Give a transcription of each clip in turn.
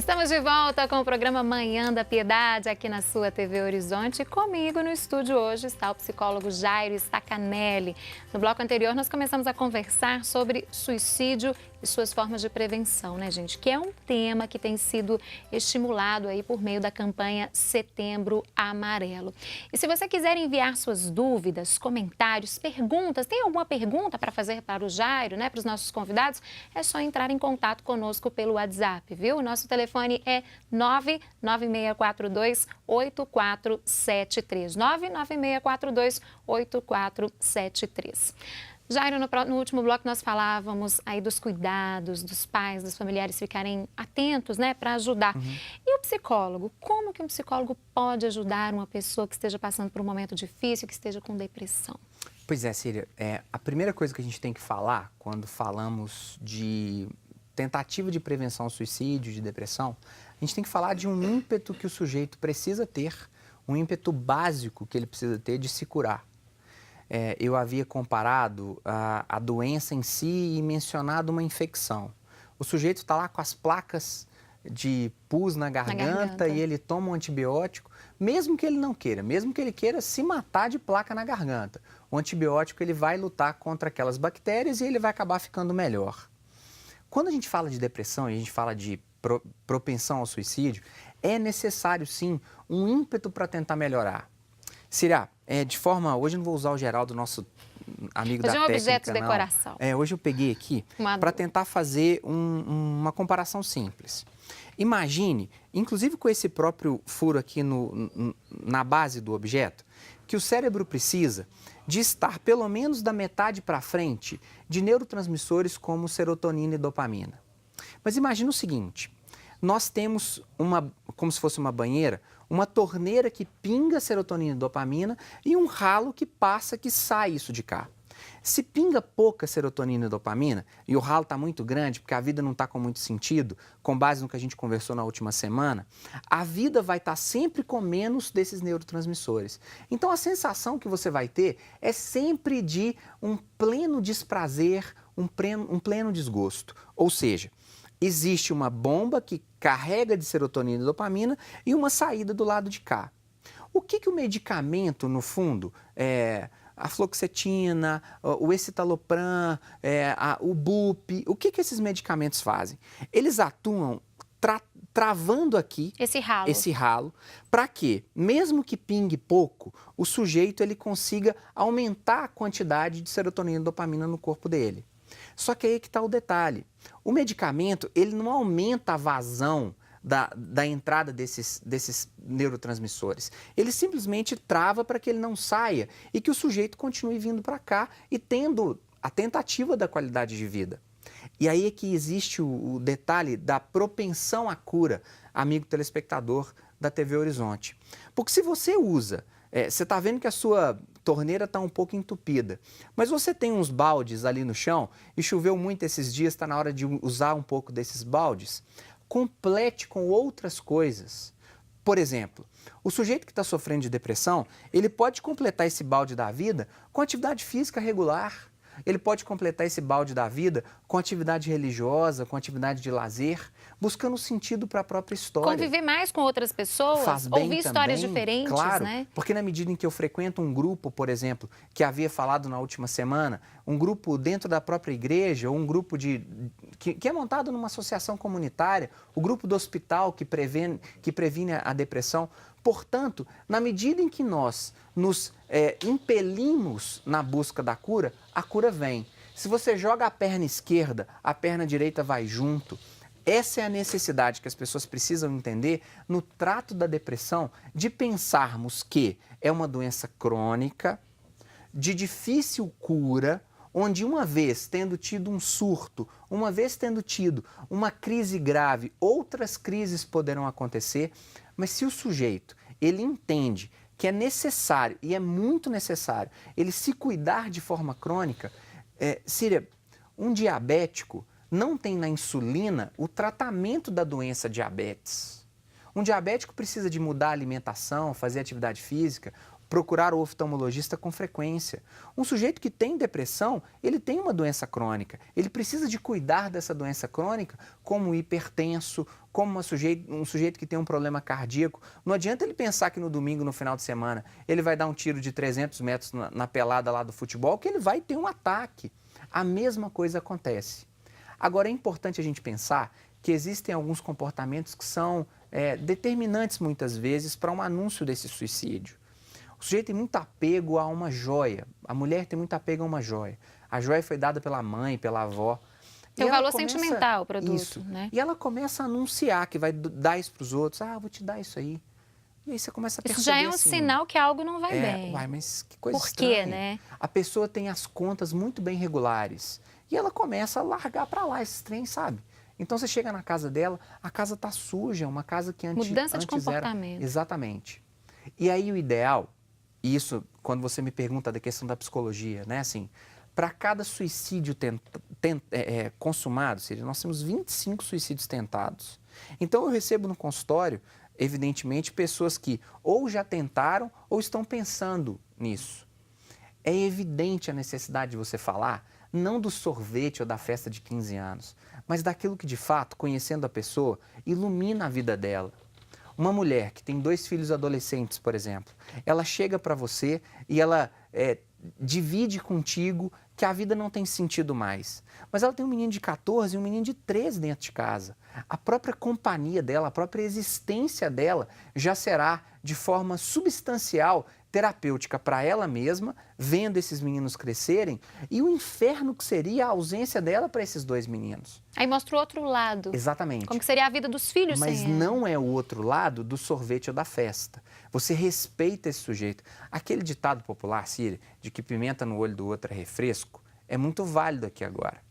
Estamos de volta com o programa Manhã da Piedade aqui na sua TV Horizonte. Comigo no estúdio hoje está o psicólogo Jairo Stacanelli. No bloco anterior nós começamos a conversar sobre suicídio e suas formas de prevenção, né, gente? Que é um tema que tem sido estimulado aí por meio da campanha Setembro Amarelo. E se você quiser enviar suas dúvidas, comentários, perguntas, tem alguma pergunta para fazer para o Jairo, né, para os nossos convidados, é só entrar em contato conosco pelo WhatsApp, viu? O nosso telefone é 99642-8473. 99642-8473. Jairo, no último bloco nós falávamos aí dos cuidados dos pais, dos familiares ficarem atentos, né, para ajudar. E o psicólogo? Como que um psicólogo pode ajudar uma pessoa que esteja passando por um momento difícil, que esteja com depressão? Pois é, Síria, a primeira coisa que a gente tem que falar quando falamos de tentativa de prevenção ao suicídio, de depressão, a gente tem que falar de um ímpeto que o sujeito precisa ter, um ímpeto básico que ele precisa ter de se curar. Eu havia comparado a doença em si e mencionado uma infecção. O sujeito está lá com as placas de pus na garganta e ele toma um antibiótico, mesmo que ele não queira, mesmo que ele queira se matar de placa na garganta. O antibiótico ele vai lutar contra aquelas bactérias e ele vai acabar ficando melhor. Quando a gente fala de depressão e a gente fala de propensão ao suicídio, é necessário sim um ímpeto para tentar melhorar. Síria, hoje eu não vou usar o Geraldo, nosso amigo da técnica, Hoje é um objeto de decoração. Hoje eu peguei aqui para tentar fazer uma comparação simples. Imagine, inclusive com esse próprio furo aqui na base do objeto, que o cérebro precisa de estar pelo menos da metade para frente de neurotransmissores como serotonina e dopamina. Mas imagine o seguinte, nós temos como se fosse uma banheira, uma torneira que pinga serotonina e dopamina e um ralo que sai isso de cá. Se pinga pouca serotonina e dopamina e o ralo está muito grande, porque a vida não está com muito sentido, com base no que a gente conversou na última semana, a vida vai estar sempre com menos desses neurotransmissores. Então a sensação que você vai ter é sempre de um pleno desprazer, um pleno desgosto. Ou seja, existe uma bomba que carrega de serotonina e dopamina e uma saída do lado de cá. O que o medicamento, no fundo, a fluoxetina, o escitalopram, o bup, o que esses medicamentos fazem? Eles atuam travando aqui esse ralo, para que, mesmo que pingue pouco, o sujeito ele consiga aumentar a quantidade de serotonina e dopamina no corpo dele. Só que aí que está o detalhe. O medicamento, ele não aumenta a vazão da entrada desses neurotransmissores. Ele simplesmente trava para que ele não saia e que o sujeito continue vindo para cá e tendo a tentativa da qualidade de vida. E aí é que existe o detalhe da propensão à cura, amigo telespectador da TV Horizonte. Porque se você usa, você está vendo que a sua torneira está um pouco entupida, mas você tem uns baldes ali no chão e choveu muito esses dias, está na hora de usar um pouco desses baldes, complete com outras coisas. Por exemplo, o sujeito que está sofrendo de depressão, ele pode completar esse balde da vida com atividade física regular. Ele pode completar esse balde da vida com atividade religiosa, com atividade de lazer, buscando sentido para a própria história. Conviver mais com outras pessoas, faz bem ouvir histórias diferentes, claro, né? Porque na medida em que eu frequento um grupo, por exemplo, que havia falado na última semana, um grupo dentro da própria igreja, ou um grupo que é montado numa associação comunitária, o grupo do hospital que previne a depressão. Portanto, na medida em que nós nos impelimos na busca da cura, a cura vem. Se você joga a perna esquerda, a perna direita vai junto. Essa é a necessidade que as pessoas precisam entender no trato da depressão, de pensarmos que é uma doença crônica, de difícil cura, onde uma vez tendo tido um surto, uma vez tendo tido uma crise grave, outras crises poderão acontecer, mas se o sujeito ele entende que é necessário, e é muito necessário, ele se cuidar de forma crônica, Síria, um diabético não tem na insulina o tratamento da doença diabetes. Um diabético precisa de mudar a alimentação, fazer atividade física. procurar o oftalmologista com frequência. Um sujeito que tem depressão, ele tem uma doença crônica. Ele precisa de cuidar dessa doença crônica como um hipertenso, como um sujeito que tem um problema cardíaco. Não adianta ele pensar que no domingo, no final de semana, ele vai dar um tiro de 300 metros na pelada lá do futebol, que ele vai ter um ataque. A mesma coisa acontece. Agora, é importante a gente pensar que existem alguns comportamentos que são determinantes, muitas vezes, para um anúncio desse suicídio. O sujeito tem muito apego a uma joia, a mulher tem muito apego a uma joia. A joia foi dada pela mãe, pela avó. Tem o valor sentimental o produto, isso, né? E ela começa a anunciar que vai dar isso para os outros. Ah, vou te dar isso aí. E aí você começa a perceber isso já é um assim, sinal que algo não vai bem. Uai, mas que coisa Por estranha. quê, né? A pessoa tem as contas muito bem regulares. E ela começa a largar para lá esses trens, sabe? Então você chega na casa dela, a casa está suja, uma casa que Mudança de antes comportamento. era... Exatamente. E aí o ideal, e isso quando você me pergunta da questão da psicologia, né? Assim, para cada suicídio consumado, ou seja, nós temos 25 suicídios tentados. Então eu recebo no consultório, evidentemente, pessoas que ou já tentaram ou estão pensando nisso. É evidente a necessidade de você falar, não do sorvete ou da festa de 15 anos, mas daquilo que, de fato, conhecendo a pessoa, ilumina a vida dela. Uma mulher que tem 2 filhos adolescentes, por exemplo, ela chega para você e ela divide contigo que a vida não tem sentido mais. Mas ela tem um menino de 14 e um menino de 13 dentro de casa. A própria companhia dela, a própria existência dela já será, de forma substancial, terapêutica para ela mesma, vendo esses meninos crescerem, e o inferno que seria a ausência dela para esses 2 meninos. Aí mostra o outro lado. Exatamente. Como que seria a vida dos filhos Mas sem ela. não é o outro lado do sorvete ou da festa. Você respeita esse sujeito. Aquele ditado popular, Círia, de que pimenta no olho do outro é refresco, é muito válido aqui agora.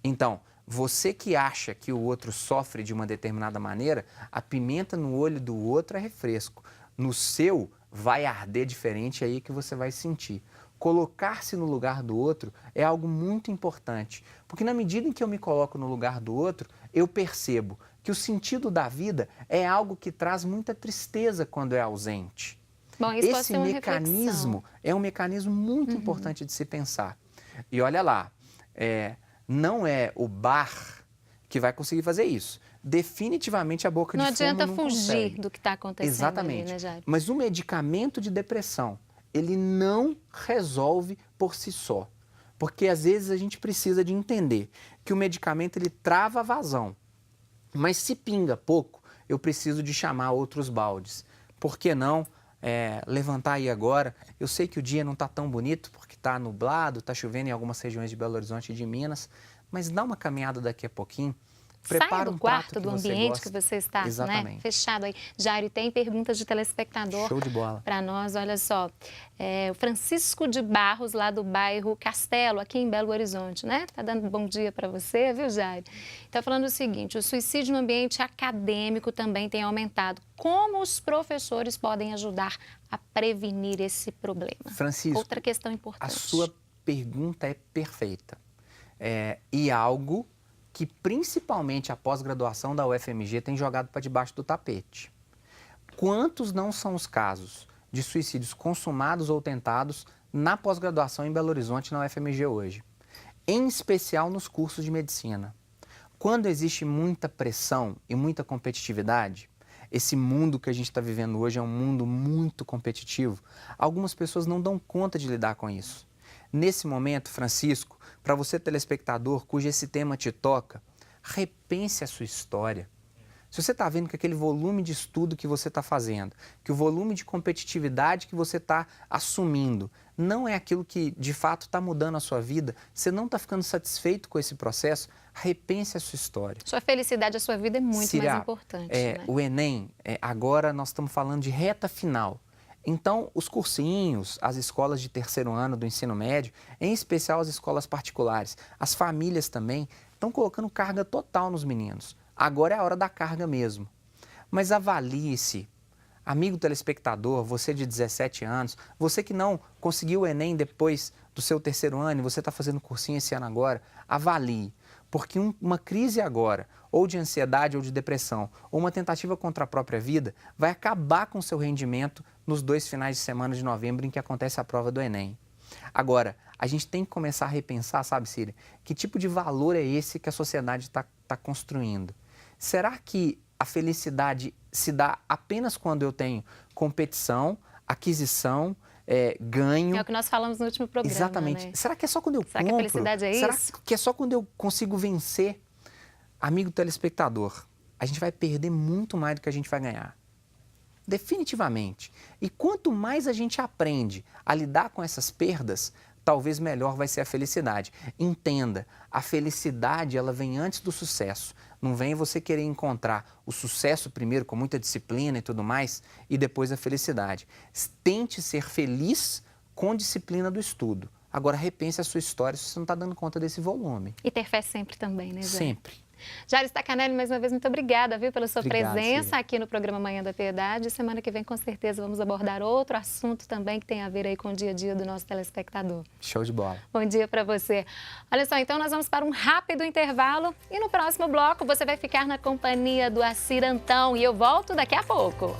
Então, você que acha que o outro sofre de uma determinada maneira, a pimenta no olho do outro é refresco. No seu, vai arder diferente, aí que você vai sentir. Colocar-se no lugar do outro é algo muito importante, porque na medida em que eu me coloco no lugar do outro, eu percebo que o sentido da vida é algo que traz muita tristeza quando é ausente. Bom, isso pode Esse ser uma mecanismo é um mecanismo muito importante de se pensar. E olha lá, não é o bar que vai conseguir fazer isso. Definitivamente a boca de fumo não adianta fugir consegue. do que está acontecendo. Exatamente. Ali, né, Jairo? Mas o medicamento de depressão, ele não resolve por si só. Porque às vezes a gente precisa de entender que o medicamento ele trava a vazão. Mas se pinga pouco, eu preciso de chamar outros baldes. Por que não levantar aí agora? Eu sei que o dia não está tão bonito porque está nublado, está chovendo em algumas regiões de Belo Horizonte e de Minas, mas dá uma caminhada daqui a pouquinho. Saia do quarto, do você ambiente gosta. que você está, Exatamente. né? Fechado aí. Jairo, tem perguntas de telespectador. Show de bola. Para nós, olha só. O Francisco de Barros, lá do bairro Castelo, aqui em Belo Horizonte, né? Tá dando bom dia para você, viu, Jairo? Tá falando o seguinte, o suicídio no ambiente acadêmico também tem aumentado. Como os professores podem ajudar a prevenir esse problema? Francisco, outra questão importante. A sua pergunta é perfeita. E algo que principalmente a pós-graduação da UFMG tem jogado para debaixo do tapete. Quantos não são os casos de suicídios consumados ou tentados na pós-graduação em Belo Horizonte na UFMG hoje? Em especial nos cursos de medicina. Quando existe muita pressão e muita competitividade, esse mundo que a gente está vivendo hoje é um mundo muito competitivo, algumas pessoas não dão conta de lidar com isso. Nesse momento, Francisco, para você telespectador cujo esse tema te toca, repense a sua história. Se você está vendo que aquele volume de estudo que você está fazendo, que o volume de competitividade que você está assumindo, não é aquilo que de fato está mudando a sua vida, você não está ficando satisfeito com esse processo, repense a sua história. Sua felicidade, a sua vida é muito Círia, mais importante. Né? O Enem, agora nós estamos falando de reta final. Então, os cursinhos, as escolas de 3º ano do ensino médio, em especial as escolas particulares, as famílias também, estão colocando carga total nos meninos. Agora é a hora da carga mesmo. Mas avalie-se. Amigo telespectador, você de 17 anos, você que não conseguiu o Enem depois do seu 3º ano e você está fazendo cursinho esse ano agora, avalie. Porque uma crise agora, ou de ansiedade ou de depressão, ou uma tentativa contra a própria vida, vai acabar com o seu rendimento nos 2 finais de semana de novembro em que acontece a prova do Enem. Agora, a gente tem que começar a repensar, sabe, Cília, que tipo de valor é esse que a sociedade está construindo? Será que a felicidade se dá apenas quando eu tenho competição, aquisição, ganho? É o que nós falamos no último programa, Exatamente. né? Será que é só quando eu Será compro? que a felicidade é Será isso? que é só quando eu consigo vencer? Amigo telespectador, a gente vai perder muito mais do que a gente vai ganhar. Definitivamente. E quanto mais a gente aprende a lidar com essas perdas, talvez melhor vai ser a felicidade. Entenda, a felicidade ela vem antes do sucesso. Não vem você querer encontrar o sucesso primeiro com muita disciplina e tudo mais e depois a felicidade. Tente ser feliz com disciplina do estudo. Agora repense a sua história se você não está dando conta desse volume. E ter fé sempre também, né, Jairo? Sempre. Jairo Stacanelli, mais uma vez, muito obrigada, viu, pela sua Obrigado, presença Cília. aqui no programa Manhã da Piedade. Semana que vem, com certeza, vamos abordar outro assunto também que tem a ver aí com o dia a dia do nosso telespectador. Show de bola. Bom dia para você. Olha só, então nós vamos para um rápido intervalo e no próximo bloco você vai ficar na companhia do Acir Antão e eu volto daqui a pouco.